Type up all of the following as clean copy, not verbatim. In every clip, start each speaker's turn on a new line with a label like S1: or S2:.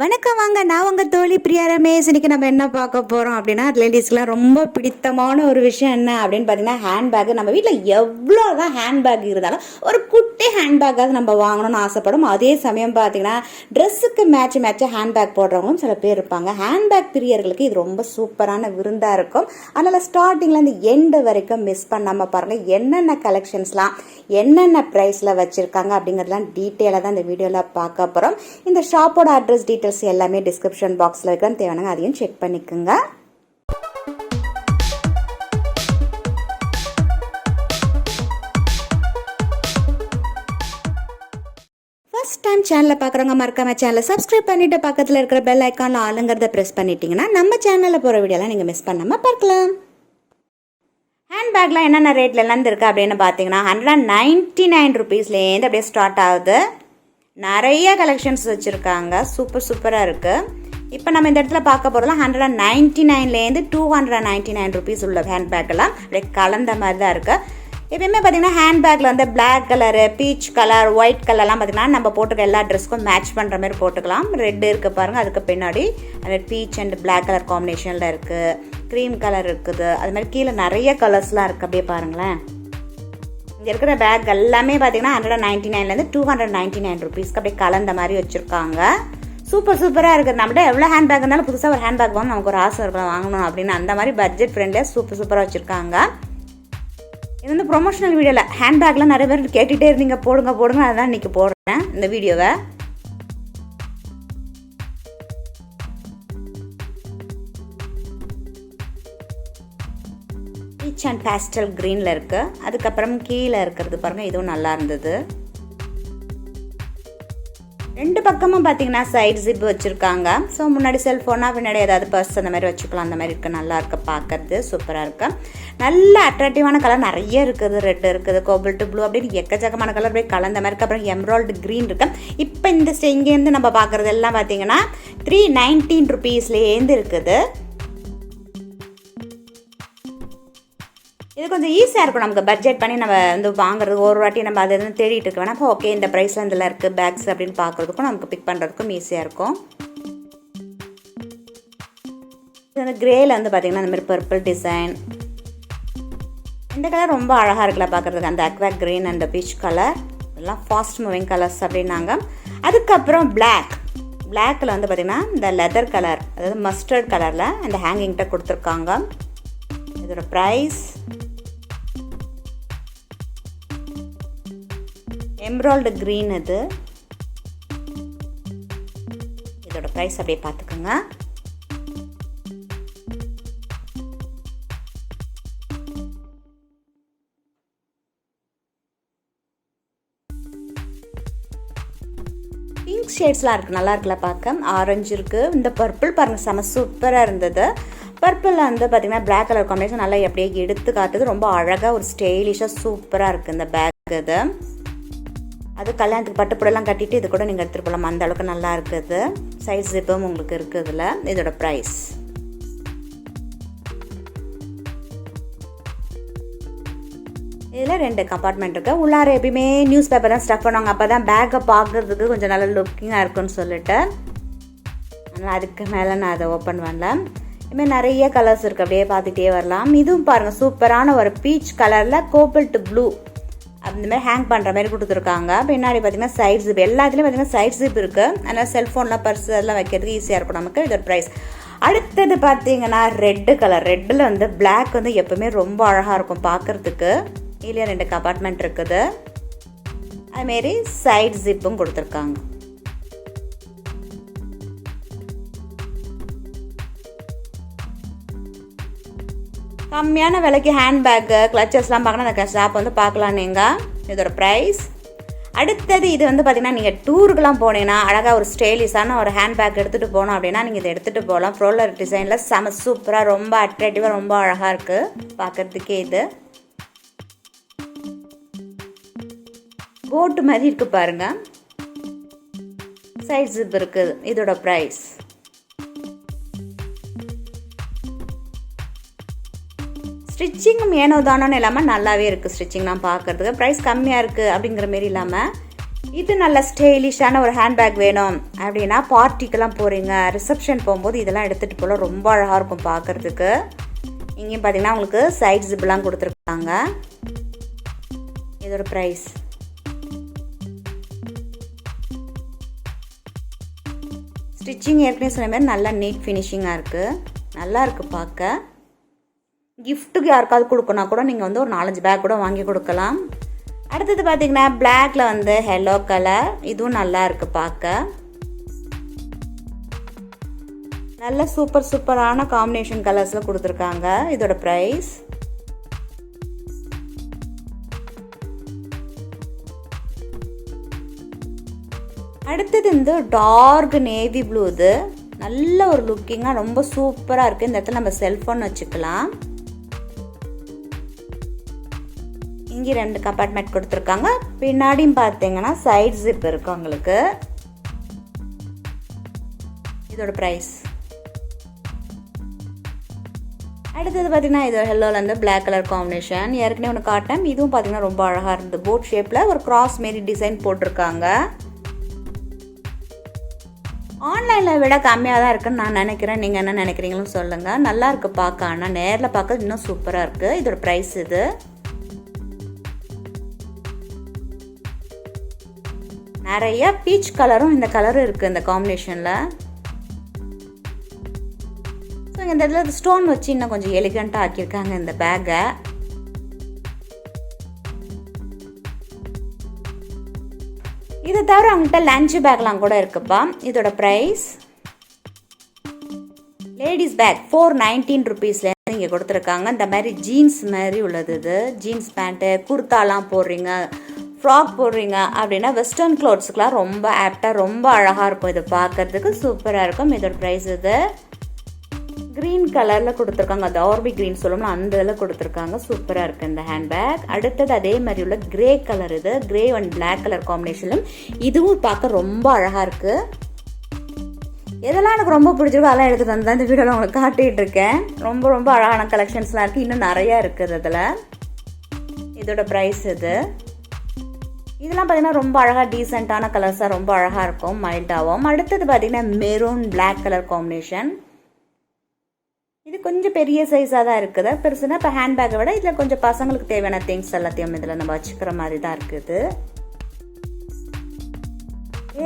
S1: வணக்கம் வாங்க, நான் உங்கள் தோழி பிரியா ரமேஷ். இன்றைக்கி நம்ம என்ன பார்க்க போகிறோம் அப்படின்னா, லேடிஸ்க்குலாம் ரொம்ப பிடித்தமான ஒரு விஷயம் என்ன அப்படின்னு பார்த்தீங்கன்னா, ஹேண்ட்பேக். நம்ம வீட்டில் எவ்வளோ தான் ஹேண்ட்பேக் இருந்தாலும் ஒரு குட்டி ஹேண்ட்பேக்காவது நம்ம வாங்கணும்னு ஆசைப்படும். அதே சமயம் பார்த்தீங்கன்னா, ட்ரெஸ்ஸுக்கு மேட்சாக ஹேண்ட்பேக் போடுறவங்களும் சில பேர் இருப்பாங்க. ஹேண்ட்பேக் பிரியர்களுக்கு இது ரொம்ப சூப்பரான விருந்தாக இருக்கும். அதனால் ஸ்டார்டிங்லேருந்து எண்டு வரைக்கும் மிஸ் பண்ணாமல் பாருங்கள், என்னென்ன கலெக்ஷன்ஸ்லாம் என்னென்ன ப்ரைஸில் வச்சுருக்காங்க அப்படிங்கிறதுலாம் டீட்டெயிலாக தான் இந்த வீடியோவில் பார்க்க போகிறோம். இந்த ஷாப்போட அட்ரஸ் டீட்டெயில்ஸ் எல்லாமே டிஸ்கிரிப்ஷன் பாக்ஸில் வைக்கிறேன், தேவையான அதையும் செக் பண்ணிக்கோங்க. ஃபர்ஸ்ட் டைம் சேனலில் பார்க்குறவங்க மறக்காம சேனலை சப்ஸ்கிரைப் பண்ணிவிட்டு பக்கத்தில் இருக்கிற பெல் ஐக்கானில் ஆளுங்கிறத ப்ரெஸ் பண்ணிட்டீங்கன்னா நம்ம சேனலில் போகிற வீடியோலாம் நீங்கள் மிஸ் பண்ணாமல் பார்க்கலாம். ஹேண்ட்பேக்லாம் என்னென்ன ரேட்லலாம் இருக்குது அப்படின்னு பார்த்தீங்கன்னா, 199 ருபீஸ்லேருந்து அப்படியே ஸ்டார்ட் ஆகுது. நிறைய கலெக்ஷன்ஸ் வச்சுருக்காங்க, சூப்பராக இருக்குது. இப்போ நம்ம இந்த இடத்துல பார்க்க போகிறதுலாம் 199லேருந்து 299 ருபீஸ் உள்ள ஹேண்ட்பேக்கெல்லாம் அப்படியே கலந்த மாதிரி தான் இருக்குது. எப்பயுமே பார்த்திங்கன்னா ஹேண்ட்பேக்கில் வந்து black colour, peach colour, white கலர்லாம் பார்த்திங்கன்னா நம்ம போட்டுக்க எல்லா ட்ரெஸ்க்கும் மேட்ச் பண்ணுற மாதிரி போட்டுக்கலாம். ரெட் இருக்குது பாருங்கள், அதுக்கு பின்னாடி அது பீச் அண்ட் பிளாக் கலர் காம்பினேஷனில் இருக்குது. க்ரீம் கலர் இருக்குது, அது மாதிரி கீழே நிறைய கலர்ஸ்லாம் இருக்குது. அப்படியே பாருங்களேன், இங்கே இருக்கிற பேக் எல்லாமே பார்த்தீங்கன்னா 199லேருந்து 299 ருபீஸ்க்கு அப்படியே கலந்த மாதிரி வச்சுருக்காங்க. சூப்பராக இருக்குது. நம்மகிட்ட எவ்வளோ ஹேண்ட்பேக் இருந்தாலும் புதுசாக ஒரு ஹேண்ட்பேக் வாங்கணும் நமக்கு ஒரு ஆசை இருக்கும் வாங்கணும் அப்படின்னு. அந்த மாதிரி பட்ஜெட் ஃப்ரெண்ட்லியாக சூப்பராக வச்சுருக்காங்க. இது வந்து ப்ரொமோஷனல் வீடியோவில் ஹேண்ட்பேக்லாம் நிறைய பேர் கேட்டுகிட்டே இருந்தீங்க, போடுங்க அதான் இன்றைக்கி போடுறேன் இந்த வீடியோவை. பீச் அண்ட் பேஸ்டல் க்ரீனில் இருக்குது. அதுக்கப்புறம் கீழே இருக்கிறது பாருங்கள், இதுவும் நல்லா இருந்தது. ரெண்டு பக்கமும் பார்த்தீங்கன்னா சைட் ஜிப் வச்சுருக்காங்க. ஸோ முன்னாடி செல்ஃபோனாக பின்னாடி ஏதாவது பர்ஸ் அந்த மாதிரி வச்சுக்கலாம். அந்த மாதிரி இருக்குது, நல்லா இருக்குது பார்க்கறது, சூப்பராக இருக்குது. நல்ல அட்ராக்டிவான கலர் நிறைய இருக்குது. ரெட் இருக்குது, கோபல்ட் ப்ளூ அப்படின்னு எக்கச்சக்கமான கலர் அப்படியே கலந்த மாதிரி இருக்குது. அப்புறம் எம்ராய்டு க்ரீன் இருக்குது. இப்போ இந்த இங்கேருந்து நம்ம பார்க்குறது எல்லாம் பார்த்தீங்கன்னா 319 ருபீஸ்லேருந்து இருக்குது. இது கொஞ்சம் ஈஸியாக இருக்கும் நமக்கு பட்ஜெட் பண்ணி நம்ம வந்து வாங்குறது. ஒரு வாட்டி நம்ம அதை வந்து தேடிட்டு இருக்க வேணா, அப்போ ஓகே இந்த ப்ரைஸில் இதில் இருக்குது பேக்ஸ் அப்படின்னு பார்க்குறதுக்கும் நமக்கு பிக் பண்ணுறதுக்கும் ஈஸியாக இருக்கும். இது வந்து கிரேயில் வந்து பார்த்திங்கன்னா அந்த மாதிரி பர்பிள் டிசைன், இந்த கலர் ரொம்ப அழகாக இருக்குல்ல பார்க்குறதுக்கு. அந்த Aqua green and peach colour எல்லாம் ஃபாஸ்ட் மூவிங் கலர்ஸ் அப்படின்னாங்க. அதுக்கப்புறம் பிளாக்கில் வந்து பார்த்திங்கன்னா இந்த லெதர் கலர், அதாவது மஸ்டர்ட் கலரில் அந்த ஹேங்கிங்கிட்ட கொடுத்துருக்காங்க. இதோட ப்ரைஸ் எம்ராய்டு க்ரீன். இதோட ப்ரைஸ் அப்படியே பார்த்துக்கோங்க. பிங்க் ஷேட்ஸ்லாம் இருக்குது, நல்லா இருக்குல்ல பார்க்க. ஆரஞ்சு இருக்குது, இந்த பர்பிள் பாருங்கள் செம சூப்பராக இருந்தது. பர்பிளில் வந்து பார்த்திங்கன்னா பிளாக் கலர் காம்பினேஷன் நல்லா எப்படியே எடுத்து காட்டுது. ரொம்ப அழகாக ஒரு ஸ்டைலிஷாக சூப்பராக இருக்குது இந்த பேக். இது அது கல்யாணத்துக்கு பட்டுப்புடெல்லாம் கட்டிட்டு இது கூட நீங்கள் எடுத்துகிட்டு போகலாம், அந்த அளவுக்கு நல்லா இருக்குது. சைஸ் ஜிப்பும் உங்களுக்கு இருக்குது இதில். இதோட ப்ரைஸ் இதில் 2 கம்பார்ட்மெண்ட் இருக்குது. உள்ளார எப்பயுமே நியூஸ் பேப்பர் தான் ஸ்டஃப் பண்ணுவாங்க, அப்போ தான் பேக்கை பார்க்குறதுக்கு கொஞ்சம் நல்லா லுக்கிங்காக இருக்குன்னு சொல்லிட்டு. அதனால் அதுக்கு மேலே நான் அதை ஓப்பன் பண்ணல. இதுமாதிரி நிறைய கலர்ஸ் இருக்குது, அப்படியே பார்த்துட்டே வரலாம். இதுவும் பாருங்கள், சூப்பரான ஒரு பீச் கலரில் கோபல்ட் ப்ளூ அந்த மாதிரி ஹேங் பண்ணுற மாதிரி கொடுத்துருக்காங்க. பின்னாடி பார்த்திங்கன்னா சைட் ஜிப், எல்லாத்துலேயும் பார்த்திங்கன்னா சைட் ஜிப் இருக்குது. அதனால் செல்ஃபோனில் பர்ஸ் அதெல்லாம் வைக்கிறதுக்கு ஈஸியாக இருக்கும் நமக்கு. இதோட ப்ரைஸ். அடுத்தது பார்த்திங்கன்னா ரெட்டு கலர். ரெட்டில் வந்து பிளாக் வந்து எப்போவுமே ரொம்ப அழகாக இருக்கும் பார்க்குறதுக்கு. இதுலேயே 2 கம்பார்ட்மெண்ட் இருக்குது. அதுமாரி சைட் ஜிப்பும் கொடுத்துருக்காங்க. கம்மியான விலைக்கு ஹேண்ட்பேக்கு கிளச்சஸ்லாம் பார்க்கணும், அந்த ஷாப் வந்து பார்க்கலாம் நீங்கள். இதோட ப்ரைஸ். அடுத்தது இது வந்து பார்த்திங்கன்னா நீங்கள் டூருக்கெலாம் போனீங்கன்னா அழகாக ஒரு ஸ்டைலிஷான ஒரு ஹேண்ட்பேக் எடுத்துகிட்டு போகணும் அப்படின்னா நீங்கள் இதை எடுத்துகிட்டு போகலாம். ஃப்ரோலர் டிசைனில் செம சூப்பராக ரொம்ப அட்ராக்டிவாக ரொம்ப அழகாக இருக்குது பார்க்குறதுக்கே. இது போட்டு மாதிரி இருக்குது பாருங்கள், சைட் ஜிப் இருக்குது. இதோட ப்ரைஸ் ஸ்டிச்சிங்கும் ஏனோ தானோன்னு இல்லாமல் நல்லாவே இருக்குது. ஸ்டிச்சிங்லாம் பார்க்குறதுக்கு ப்ரைஸ் கம்மியாக இருக்குது அப்படிங்கிற மாரி இல்லாமல் இது நல்ல ஸ்டைலிஷான ஒரு ஹேண்ட்பேக் வேணும் அப்படின்னா பார்ட்டிக்கெல்லாம் போகிறீங்க, ரிசப்ஷன் போகும்போது இதெல்லாம் எடுத்துகிட்டு போல ரொம்ப அழகாக இருக்கும் பார்க்குறதுக்கு. இங்கேயும் பார்த்தீங்கன்னா உங்களுக்கு சைட் ஜிப்லாம் கொடுத்துருக்காங்க. இதோட ப்ரைஸ் ஸ்டிச்சிங் ஏற்கனவே சொன்ன மாதிரி நல்லா நீட் ஃபினிஷிங்காக இருக்குது, நல்லா இருக்குது பார்க்க. கிஃப்ட்டுக்கு யாருக்காவது கொடுக்கணுன்னா கூட நீங்கள் வந்து ஒரு 4-5 பேக் கூட வாங்கி கொடுக்கலாம். அடுத்தது பார்த்தீங்கன்னா பிளாக்ல வந்து எல்லோ கலர், இதுவும் நல்லா இருக்குது பார்க்க. நல்ல சூப்பரான காம்பினேஷன் கலர்ஸில் கொடுத்துருக்காங்க. இதோட ப்ரைஸ் அடுத்தது இந்த டார்க் நேவி ப்ளூ, இது நல்ல ஒரு லுக்கிங்காக ரொம்ப சூப்பராக இருக்குது. இந்த இடத்துல நம்ம செல்ஃபோன் வச்சுக்கலாம். இங்கே 2 கம்பார்ட்மெண்ட் கொடுத்துருக்காங்க. பின்னாடியும் பார்த்தீங்கன்னா சைட் ஜிப் இருக்குது உங்களுக்கு. இதோட ப்ரைஸ் அடுத்தது பார்த்தீங்கன்னா இது எல்லோவில் வந்து பிளாக் கலர் காம்பினேஷன் ஏற்கனவே ஒன்று காட்டேன். இதுவும் பார்த்தீங்கன்னா ரொம்ப அழகாக இருந்தது. போட் ஷேப்பில் ஒரு கிராஸ் மாரி டிசைன் போட்டிருக்காங்க. ஆன்லைனில் விட கம்மியாக தான் இருக்குன்னு நான் நினைக்கிறேன். நீங்கள் என்ன நினைக்கிறீங்களும் சொல்லுங்கள். நல்லா இருக்குது பார்க்க, ஆனால் நேரில் பார்க்க இன்னும் சூப்பராக இருக்குது. இதோட ப்ரைஸ் இது நிறைய பீச் கலரும் இந்த கலரும் இருக்குது இந்த காம்பினேஷனில். ஸோ இந்த இடத்துல ஸ்டோன் வச்சு இன்னும் கொஞ்சம் எலிகண்ட்டாக ஆக்கியிருக்காங்க இந்த பேக்கை. இதை தவிர அவங்கள்ட்ட லஞ்ச் பேக்லாம் கூட இருக்குப்பா. இதோட ப்ரைஸ் லேடிஸ் பேக் 419 rupeesல இங்கே கொடுத்துருக்காங்க. இந்த மாதிரி ஜீன்ஸ் மாதிரி உள்ளது. இது ஜீன்ஸ் பேண்ட்டு, குர்த்தாலாம் போடுறீங்க, ஃப்ராக் போடுறீங்க அப்படின்னா வெஸ்டர்ன் க்ளோத்ஸுக்கெலாம் ரொம்ப ஆப்டாக ரொம்ப அழகாக இருக்கும். இது பார்க்கறதுக்கு சூப்பராக இருக்கும். இதோட ப்ரைஸ் இது க்ரீன் கலரில் கொடுத்துருக்காங்க. அது ஆர்பி க்ரீன் சொல்லணும்னா அந்த இதில் கொடுத்துருக்காங்க. சூப்பராக இருக்குது இந்த ஹேண்ட்பேக். அடுத்தது அதே மாதிரி உள்ள கிரே கலர், இது கிரே அண்ட் பிளாக் கலர் காம்பினேஷனும் இதுவும் பார்க்க ரொம்ப அழகாக இருக்குது. எதெல்லாம் எனக்கு ரொம்ப பிடிச்சிருக்கோ அதெல்லாம் எடுத்துகிட்டு வந்து தான் இந்த வீடியோவில் உங்களுக்கு காட்டிகிட்டு இருக்கேன். ரொம்ப அழகான கலெக்ஷன்ஸ்லாம் இருக்குது. இன்னும் நிறையா இருக்குது அதில். இதோட ப்ரைஸ் இது இதெல்லாம் பார்த்தீங்கன்னா ரொம்ப அழகாக டீசெண்டான கலர்ஸாக ரொம்ப அழகாக இருக்கும், மைல்டாகவும். அடுத்தது பார்த்தீங்கன்னா மெரூன் பிளாக் கலர் காம்பினேஷன். இது கொஞ்சம் பெரிய சைஸாக தான் இருக்குது. பெருசுனா இப்போ ஹேண்ட்பேக்கை விட இதில் கொஞ்சம் பசங்களுக்கு தேவையான திங்ஸ் எல்லாத்தையும் இதில் நம்ம வச்சுக்கிற மாதிரி தான் இருக்குது.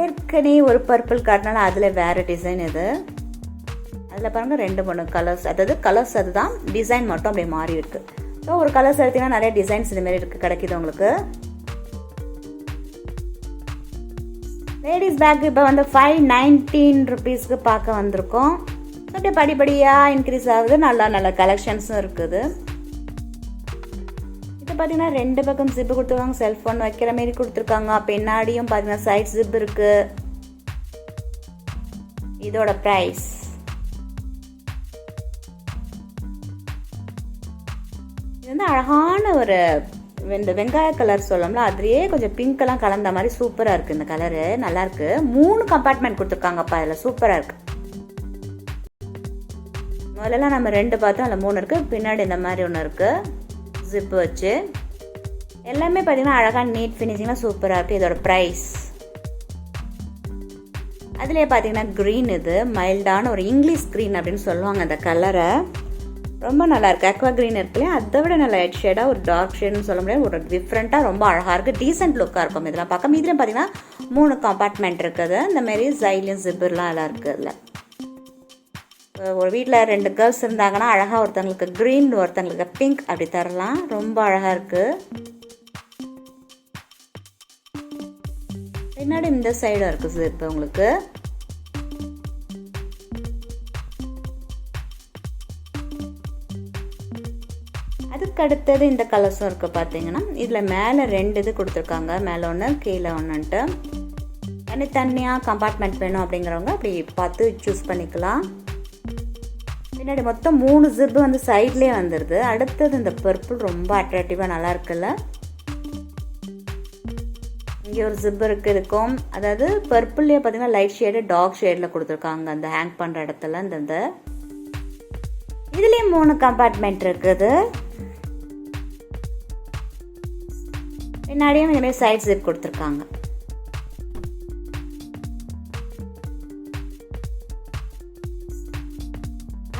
S1: ஏற்கனவே ஒரு பர்பிள் காட்டினால அதில் வேறு டிசைன். இது அதில் பாருங்கள் 2-3 கலர்ஸ், அதாவது கலர்ஸ் அதுதான், டிசைன் மட்டும் அப்படியே மாறி இருக்குது. ஸோ ஒரு கலர்ஸ் எடுத்திங்கன்னா நிறைய டிசைன்ஸ் இதுமாரி இருக்குது, கிடைக்கிது உங்களுக்கு. லேடிஸ் பேக் இப்போ வந்து 519 rupeesக்கு பார்க்க வந்திருக்கோம். அப்படியே படிப்படியாக இன்க்ரீஸ் ஆகுது. நல்ல கலெக்ஷன்ஸும் இருக்குது. இது பார்த்தீங்கன்னா 2 பக்கம் ஜிப்பு கொடுத்துருக்காங்க, செல்ஃபோன் வைக்கிற மாரி கொடுத்துருக்காங்க. பின்னாடியும் பார்த்தீங்கன்னா சைட் ஜிப் இருக்குது. இதோட ப்ரைஸ் இது வந்து அழகான ஒரு இந்த வெங்காய கலர் சொல்லணும்ல, அதுலேயே கொஞ்சம் பிங்க்கெல்லாம் கலந்த மாதிரி சூப்பராக இருக்குது. இந்த கலரு நல்லாயிருக்கு. 3 கம்பார்ட்மெண்ட் கொடுத்துருக்காங்கப்பா. இதில் சூப்பராக இருக்குது. முதல்லலாம் நம்ம 2 பார்த்தோம், அதில் 3 இருக்குது. பின்னாடி இந்த மாதிரி ஒன்று இருக்குது ஜிப்பு வச்சு. எல்லாமே பார்த்தீங்கன்னா அழகாக நீட் ஃபினிஷிங்லாம் சூப்பராக இருக்குது. இதோட ப்ரைஸ் அதுலேயே பார்த்தீங்கன்னா க்ரீன், இது மைல்டான ஒரு இங்கிலீஷ் க்ரீன் அப்படின்னு சொல்லுவாங்க அந்த கலரை. ரொம்ப நல்லாயிருக்கு. அக்வா க்ரீன் இருக்குல்லையா, அதை விட நல்ல லைட் ஷேடாக ஒரு டார்க் ஷேடுன்னு சொல்ல முடியாது, ஒரு டிஃப்ரெண்ட்டாக ரொம்ப அழகாக இருக்குது. டீசென்ட் லுக்காக இருக்கும். இதெல்லாம் பார்க்க இதுலேயும் பார்த்தீங்கன்னா 3 கம்பார்ட்மெண்ட் இருக்குது. இந்தமாரி சைட்லையும் ஜிப்பர்லாம் எல்லாம் இருக்குது. அதில் ஒரு வீட்டில் 2 கேர்ள்ஸ் இருந்தாங்கன்னா அழகாக ஒருத்தங்களுக்கு க்ரீன் ஒருத்தங்களுக்கு பிங்க் அப்படி தரலாம். ரொம்ப அழகாக இருக்குது. பின்னாடி இந்த சைடும் இருக்குது ஜிப்பு உங்களுக்கு. அதுக்கு அடுத்தது இந்த கலர்ஸும் இருக்குது பார்த்தீங்கன்னா. இதில் மேலே 2 இது கொடுத்துருக்காங்க, மேலே ஒன்று கீழே ஒன்றுன்ட்டு. தனித்தனியாக கம்பார்ட்மெண்ட் வேணும் அப்படிங்கிறவங்க அப்படி பார்த்து சூஸ் பண்ணிக்கலாம். பின்னாடி மொத்தம் 3 ஜிப்பு வந்து சைட்லேயே வந்துடுது. அடுத்தது இந்த பர்பிள் ரொம்ப அட்ராக்டிவாக நல்லா இருக்குல்ல. இங்கே ஒரு ஜிப்பு இருக்குது இருக்கும். அதாவது பர்பிள்லேயே பார்த்தீங்கன்னா லைட் ஷேடு டார்க் ஷேடில் கொடுத்துருக்காங்க அந்த ஹேங் பண்ணுற இடத்துல. இந்த இதுலேயும் 3 கம்பார்ட்மெண்ட் இருக்குது. பின்னாடியும் இதுமாதிரி சைட் ஜிப் கொடுத்துருக்காங்க.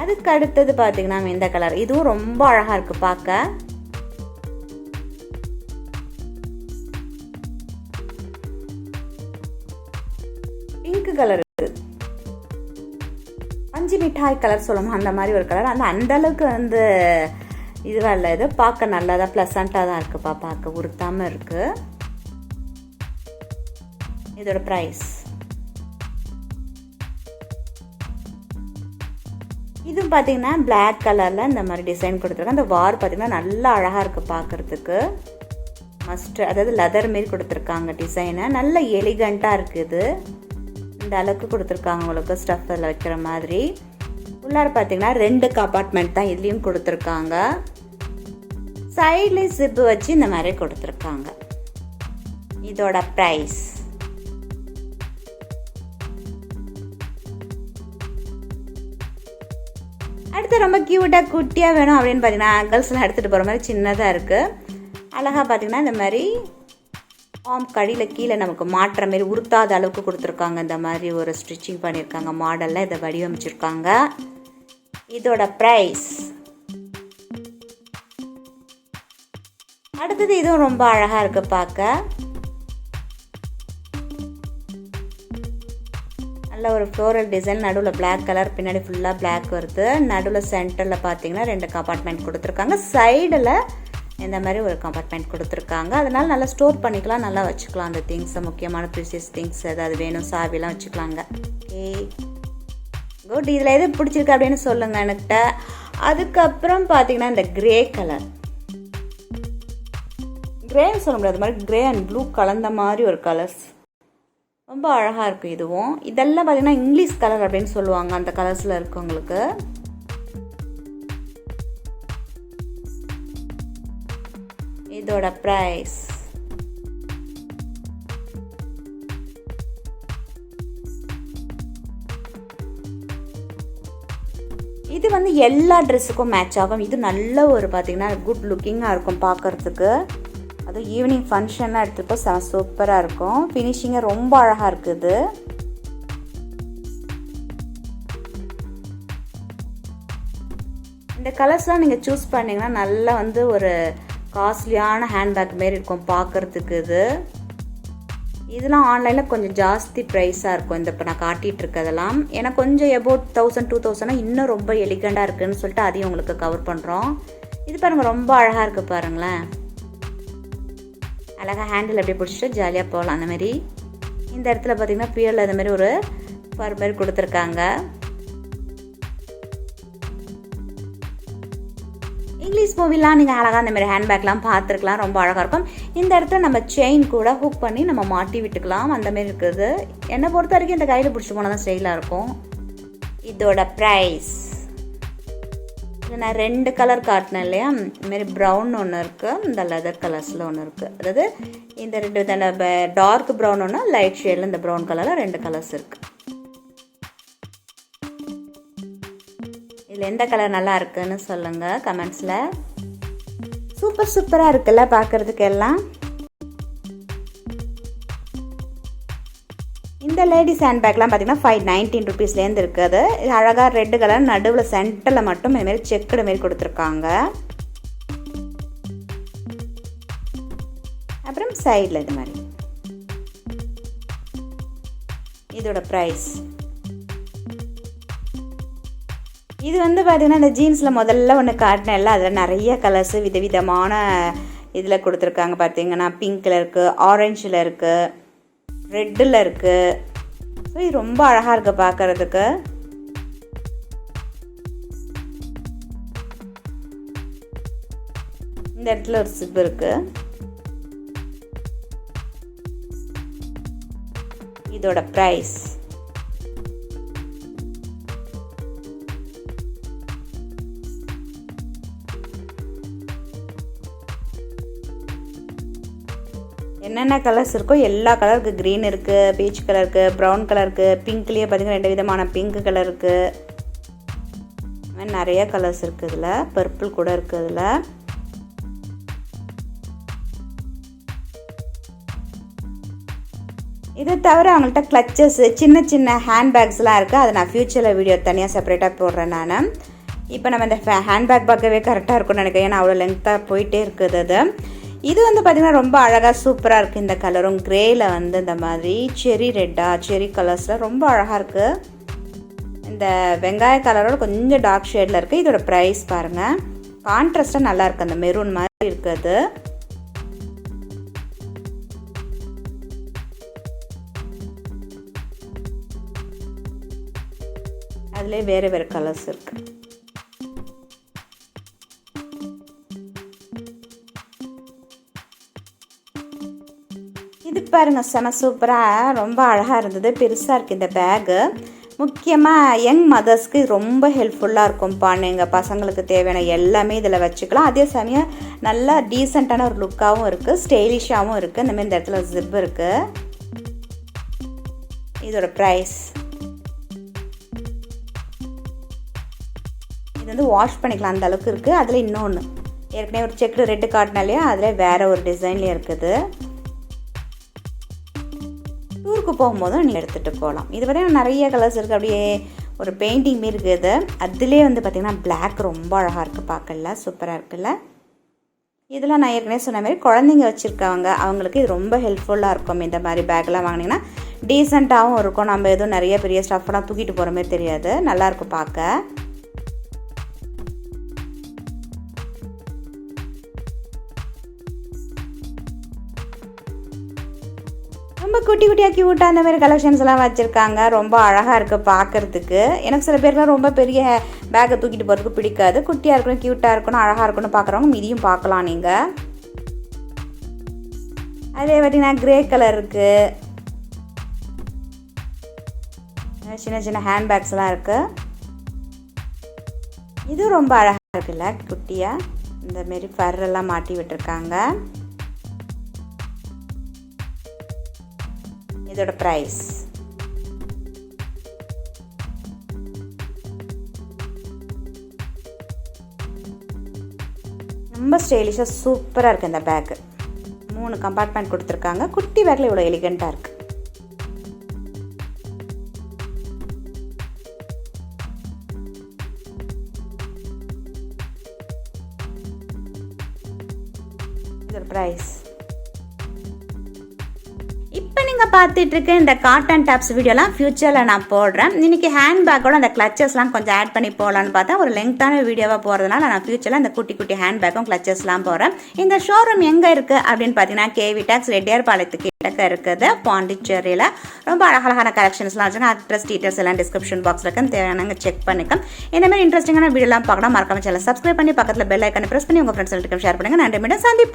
S1: அதுக்கு அடுத்தது பார்த்தீங்கன்னா இந்த கலர், இதுவும் ரொம்ப அழகாக இருக்குது பார்க்க. பிங்க் கலர், பஞ்சு மிட்டாய் கலர் சொல்லணும், அந்த மாதிரி ஒரு கலர். அந்த அளவுக்கு வந்து இதுவாக இல்லை, இது பார்க்க நல்லா தான் ப்ளசண்ட்டாக தான் இருக்குப்பா, பார்க்க உறுத்தாமல் இருக்குது. இதோட ப்ரைஸ் இதுவும் பார்த்தீங்கன்னா பிளாக் கலரில் இந்த மாதிரி டிசைன் கொடுத்துருக்காங்க. அந்த வார் பார்த்தீங்கன்னா நல்லா அழகாக இருக்குது பார்க்குறதுக்கு. மஸ்ட் அதாவது லெதர் மாரி கொடுத்துருக்காங்க டிசைனை, நல்ல எலிகண்ட்டாக இருக்குது. இந்த அளவுக்கு கொடுத்துருக்காங்க உங்களுக்கு ஸ்டஃப் அதில் வைக்கிற மாதிரி. உள்ளார பார்த்தீங்கன்னா 2 கம்பார்ட்மெண்ட் தான் இதுலேயும் கொடுத்துருக்காங்க. சைட்லேயும் ஜிப்பு வச்சு இந்த மாதிரி கொடுத்துருக்காங்க. இதோட ப்ரைஸ் அடுத்து ரொம்ப க்யூட்டாக குட்டியாக வேணும் அப்படின்னு பார்த்தீங்கன்னா கேர்ள்ஸ்லாம் எடுத்துகிட்டு போகிற மாதிரி சின்னதாக இருக்குது. அழகாக பார்த்தீங்கன்னா இந்த மாதிரி ஆம் கடியில் கீழே நமக்கு மாட்டுற மாரி உறுத்தாத அளவுக்கு கொடுத்துருக்காங்க. இந்த மாதிரி ஒரு ஸ்டிச்சிங் பண்ணியிருக்காங்க, மாடலில் இதை வடிவமைச்சிருக்காங்க. இதோட ப்ரைஸ் அடுத்தது இதுவும் ரொம்ப அழகாக இருக்குது பார்க்க. நல்ல ஒரு ஃப்ளோரல் டிசைன், நடுவில் பிளாக் கலர், பின்னாடி ஃபுல்லாக பிளாக் வருது. நடுவில் சென்டரில் பார்த்தீங்கன்னா 2 கம்பார்ட்மெண்ட் கொடுத்துருக்காங்க. சைடில் இந்த மாதிரி ஒரு கம்பார்ட்மெண்ட் கொடுத்துருக்காங்க. அதனால் நல்லா ஸ்டோர் பண்ணிக்கலாம், நல்லா வச்சுக்கலாம் அந்த திங்ஸை, முக்கியமான ப்ரீசியஸ் திங்ஸ் ஏதாவது வேணும், சாவிலாம் வச்சுக்கலாங்க. Okay good. இதில் எது பிடிச்சிருக்கு அப்படின்னு சொல்லுங்கள் என்கிட்ட. அதுக்கப்புறம் பார்த்தீங்கன்னா இந்த கிரே கலர், கிரேன்னு சொல்ல முடியாது, மாதிரி கிரே அண்ட் ப்ளூ கலந்த மாதிரி ஒரு கலர்ஸ், ரொம்ப அழகாக இருக்குது இதுவும். இதெல்லாம் பார்த்தீங்கன்னா இங்கிலீஷ் கலர் அப்படின்னு சொல்லுவாங்க, அந்த கலர்ஸில் இருக்குது உங்களுக்கு. இதோட ப்ரைஸ் இது வந்து எல்லா ட்ரெஸ்ஸுக்கும் மேட்ச் ஆகும். இது நல்ல ஒரு பார்த்தீங்கன்னா குட் லுக்கிங்காக இருக்கும் பார்க்குறதுக்கு. அதுவும் ஈவினிங் ஃபங்க்ஷன்லாம் எடுத்துகிட்டு சூப்பராக இருக்கும். ஃபினிஷிங்காக ரொம்ப அழகாக இருக்குது. இந்த கலர்ஸ்லாம் நீங்கள் சூஸ் பண்ணிங்கன்னா நல்லா வந்து ஒரு காஸ்ட்லியான ஹேண்ட்பேக் மாரி இருக்கும் பார்க்குறதுக்கு. இதெல்லாம் ஆன்லைனில் கொஞ்சம் ஜாஸ்தி ப்ரைஸாக இருக்கும். இந்த இப்போ நான் காட்டிகிட்டு இருக்கதெல்லாம் ஏன்னா கொஞ்சம் அபவுட் 1000-2000 இன்னும் ரொம்ப எலிகண்டாக இருக்குதுன்னு சொல்லிட்டு அதையும் உங்களுக்கு கவர் பண்ணுறோம். இது பாருங்கள் ரொம்ப அழகாக இருக்குது பாருங்களேன். அழகாக ஹேண்டில் அப்படியே பிடிச்சிட்டு ஜாலியாக போகலாம். அந்தமாரி இந்த இடத்துல பார்த்திங்கன்னா பியரில் அது மாதிரி ஒரு ஃபர் மாதிரி கொடுத்துருக்காங்க. இங்கிலீஷ் மூவிலாம் நீங்கள் அழகாக அந்தமாரி ஹேண்ட்பேக்லாம் பார்த்துருக்கலாம், ரொம்ப அழகாக இருக்கும். இந்த இடத்துல நம்ம செயின் கூட ஹூக் பண்ணி நம்ம மாட்டி விட்டுக்கலாம், அந்தமாரி இருக்குது. என்னை பொறுத்த வரைக்கும் இந்த கையில் பிடிச்சி போனால் தான் ஸ்டைலாக இருக்கும். இதோட ப்ரைஸ் நான் 2 கலர் காட்டினேன் இல்லையா, இதுமாரி ப்ரௌன் ஒன்று இருக்குது, இந்த லெதர் கலர்ஸில் ஒன்று இருக்குது. அதாவது இந்த 2 டார்க் ப்ரௌன் ஒன்று, லைட் ஷேடில் இந்த ப்ரௌன் கலரில் 2 கலர்ஸ் இருக்குது. இதில் எந்த கலர் நல்லா இருக்குன்னு சொல்லுங்கள் கமெண்ட்ஸில். சூப்பராக இருக்குல்ல பார்க்குறதுக்கு எல்லாம். இந்த லேடிஸ் ஹேண்ட்பேக்லாம் பார்த்தீங்கன்னா 519 ருபீஸ்லேருந்து இருக்குது. இது அழகாக ரெட் கலர், நடுவில் சென்டரில் மட்டும் இதுமாரி செக்குடு மாரி கொடுத்துருக்காங்க. அப்புறம் சைடில் இது மாதிரி. இதோட ப்ரைஸ் இது வந்து பார்த்தீங்கன்னா இந்த ஜீன்ஸில் முதல்ல ஒன்று காட்டினேன்ல, அதில் நிறைய கலர்ஸு விதவிதமான இதில் கொடுத்துருக்காங்க. பார்த்தீங்கன்னா பிங்க்கில் இருக்குது, ஆரஞ்சில் இருக்குது, ரெட்டில் இருக்குது. ஸோ இது ரொம்ப அழகாக இருக்குது பார்க்குறதுக்கு. இந்த இடத்துல ஒரு சிப் இருக்குது. இதோட ப்ரைஸ் என்னென்ன கலர்ஸ் இருக்கோ எல்லா கலருக்கு, க்ரீன் இருக்குது, பீச் கலர் இருக்குது, ப்ரௌன் கலர் இருக்குது, பிங்க்லேயே பார்த்திங்கன்னா 2 விதமான பிங்க் கலர் இருக்குது. இந்த மாதிரி நிறைய கலர்ஸ் இருக்குது. இதில் பர்பிள் கூட இருக்குது. இதில் இதை தவிர அவங்கள்ட்ட கிளச்சஸ், சின்ன சின்ன ஹேண்ட்பேக்ஸ்லாம் இருக்குது. அதை நான் ஃப்யூச்சரில் வீடியோ தனியாக செப்பரேட்டாக போடுறேன் நான். இப்போ நம்ம இந்த ஹேண்ட்பேக் பார்க்கவே கரெக்டாக இருக்கும்னு நினைக்கிறேன், ஏன்னா அவ்வளோ லென்த்தாக போயிட்டே இருக்குது அது. இது வந்து பார்த்திங்கன்னா ரொம்ப அழகாக சூப்பராக இருக்குது. இந்த கலரும் க்ரேயில் வந்து இந்த மாதிரி செரி ரெட்டாக செரி கலர்ஸில் ரொம்ப அழகாக இருக்குது. இந்த வெங்காய கலரோட கொஞ்சம் டார்க் ஷேடில் இருக்குது. இதோட ப்ரைஸ் பாருங்கள், கான்ட்ராஸ்ட்டாக நல்லா இருக்குது, அந்த மெரூன் மாதிரி இருக்குது. அதுலேயே வேறு வேறு கலர்ஸ் இருக்குது. இது பாருங்கள், செம சூப்பராக ரொம்ப அழகாக இருந்தது. பெருசாக இருக்குது இந்த பேகு. முக்கியமாக யங் மதர்ஸ்க்கு ரொம்ப ஹெல்ப்ஃபுல்லாக இருக்கும்ப்பா. எங்கள் பசங்களுக்கு தேவையான எல்லாமே இதில் வச்சுக்கலாம். அதே சமயம் நல்லா டீசெண்டான ஒரு லுக்காகவும் இருக்குது, ஸ்டைலிஷாகவும் இருக்குது. இந்தமாதிரி இந்த இடத்துல ஜிப் இருக்குது. இதோட ப்ரைஸ், இது வந்து வாஷ் பண்ணிக்கலாம் அந்த அளவுக்கு இருக்குது. அதில் இன்னொன்று ஏற்கனவே ஒரு செக்குடு ரெட்டு காட்டினாலே அதில் வேறு ஒரு டிசைன்லேயே இருக்குது. டூருக்கு போகும்போதும் நீங்கள் எடுத்துகிட்டு போகலாம். இது பார்த்திங்கன்னா நிறைய கலர்ஸ் இருக்குது, அப்படியே ஒரு பெயிண்டிங் மாரி இருக்குது. அதிலே வந்து பார்த்திங்கன்னா பிளாக் ரொம்ப அழகாக இருக்குது, பார்க்கல சூப்பராக இருக்குல்ல. இதெல்லாம் நான் ஏற்கனவே சொன்ன மாதிரி குழந்தைங்க வச்சுருக்கவங்க அவங்களுக்கு இது ரொம்ப ஹெல்ப்ஃபுல்லாக இருக்கும். இந்த மாதிரி பேக்கெலாம் வாங்கினீங்கன்னா டீசெண்டாகவும் இருக்கும். நம்ம எதுவும் நிறைய பெரிய ஸ்டஃப்லாம் தூக்கிட்டு போகிற மாதிரி தெரியாது, நல்லாயிருக்கும் பார்க்க. ரொம்ப குட்டி குட்டியாக க்யூட்டாக அந்த மாதிரி கலெக்ஷன்ஸ் எல்லாம் வச்சுருக்காங்க. ரொம்ப அழகாக இருக்குது பார்க்குறதுக்கு. எனக்கு சில பேருக்குலாம் ரொம்ப பெரிய பேக்கை தூக்கிட்டு போகிறதுக்கு பிடிக்காது. குட்டியாக இருக்கணும், க்யூட்டாக இருக்கணும், அழகாக இருக்கணும் பார்க்குறவங்க இதையும் பார்க்கலாம் நீங்கள். அதே பார்த்திங்கன்னா க்ரே கலர் இருக்குது. சின்ன சின்ன ஹேண்ட்பேக்ஸ்லாம் இருக்குது. இதுவும் ரொம்ப அழகாக இருக்குல்ல, குட்டியாக இந்தமாரி ஃபர்ரெல்லாம் மாட்டி விட்டுருக்காங்க. இதோட ப்ரைஸ், ரொம்ப ஸ்டைலிஷாக சூப்பராக இருக்குது இந்த பேக்கு. 3 கம்பார்ட்மெண்ட் கொடுத்துருக்காங்க. குட்டி பேக்கில் இவ்வளோ எலிகண்ட்டாக இருக்குது. இதோட ப்ரைஸ், இப்போ நீங்கள் பார்த்துட்ருக்க இந்த காட்டன் டாப்ஸ் வீடியோலாம் ஃப்யூச்சரில் நான் போடுறேன். இன்றைக்கி ஹேண்ட்பேக்கோட அந்த கிளச்சஸ்லாம் கொஞ்சம் ஆட் பண்ணி போடலான்னு பார்த்தா ஒரு லெங்க்த்தான வீடியோவாக போகிறதுனால நான் ஃப்யூச்சரில் அந்த குட்டி குட்டி ஹேண்ட்பேக்கும் கிளச்சஸ்லாம் போகிறேன். இந்த ஷோரூம் எங்கே இருக்குது அப்படின்னு பார்த்தீங்கன்னா KV டேக்ஸ் ரெட்டியார்பாளையத்துக்கு கிட்டக்க இருக்குது, பாண்டிச்சேரியில். ரொம்ப அழகழகான கலெக்ஷன்ஸ்லாம் வச்சுருக்கேன். அட்ரஸ் டீட்டெயில்ஸ் எல்லாம் டிஸ்கிரிப்ஷன் பாக்ஸில் இருக்குது, தேவையான செக் பண்ணிக்கலாம். இந்தமாதிரி இன்ட்ரெஸ்டிங்கான வீடியோலாம் பார்க்கணும், மறக்காம சேனல் சப்ஸ்கிரைப் பண்ணி பக்கத்தில் பெல் ஐக்கானை ப்ரெஸ் பண்ணி உங்கள் ஃப்ரெண்ட்ஸ் ஷேர் பண்ணுங்கள். நன்றி, மீண்டும் சந்திப்போம்.